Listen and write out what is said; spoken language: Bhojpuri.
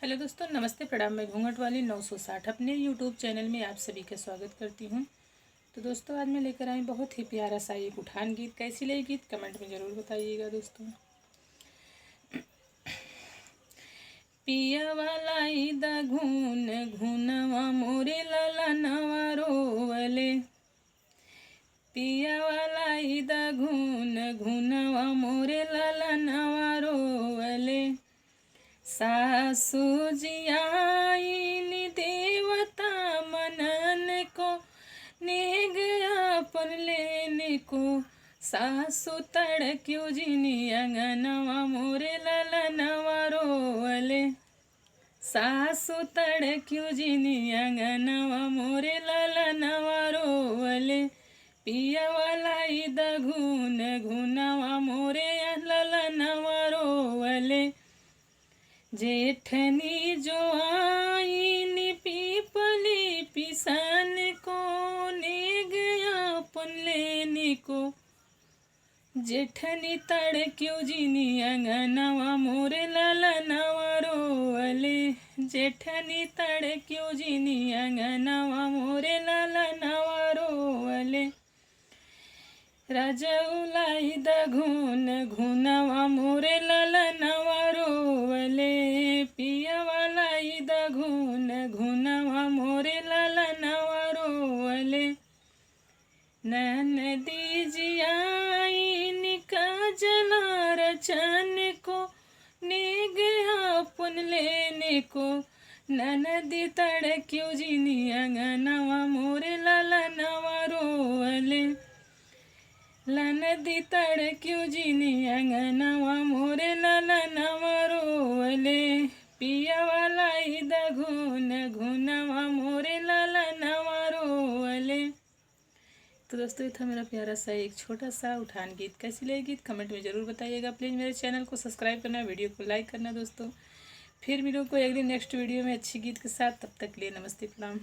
हेलो दोस्तों, नमस्ते, प्रणाम। मैं घूंघट वाली 960 अपने यूट्यूब चैनल में आप सभी का स्वागत करती हूँ। तो दोस्तों, आज मैं लेकर आई बहुत ही प्यारा सा एक उठान गीत। कैसी लगी गीत कमेंट में ज़रूर बताइएगा दोस्तों। पिया वाला ईदा घून घूनवा मोरे लाला नवा रोवले। पिया वाला ईदा घून घूनवा मोरे लाला नवा रोवले। सासू जियाईनी देवता मनन को नेग अपन लेने को। सासू तड़क्यू जिनी अंगनवा मोरे ललनवा रोवले। सासू तड़क्यू जिनी अंगनवा मोरे ललनवा रोवले। पिया वाला ईदा घून घूनवा मोरे ललनवा रोवले। जेठनी जो आईनी पीपली पिसन को नेग अपन लेने को। जेठनी तड़क्यू जिनी अंगनवा मोरे ललनवा रोवले। जेठनी तड़क्यू जिनी अंगनवा मोरे ललनवा रोवले। रजौला ईदा घून घूनवा मोरे ललनवा रोवले। पिया वाला ईदा घून घूनवा मोरे ललनवा रोवले। ननदी जियाईनी काजला रचन को नेग अपन लेने को। ननदी तड़क्यू जिनी अंगनवा मोरे ललनवा रोवले। ननदी तड़क्यू जिनी अंगनवा मोरे ललनवा रोवले। पिया वाला ईदा घून घूनवा मोरे ललनवा रोवले। तो दोस्तों, ये था मेरा प्यारा सा एक छोटा सा उठान गीत। कैसी लगी गीत कमेंट में ज़रूर बताइएगा। प्लीज़ मेरे चैनल को सब्सक्राइब करना, वीडियो को लाइक करना दोस्तों। फिर मिलो को एक दिन नेक्स्ट वीडियो में अच्छी गीत के साथ। तब तक के लिए नमस्ते, प्रणाम।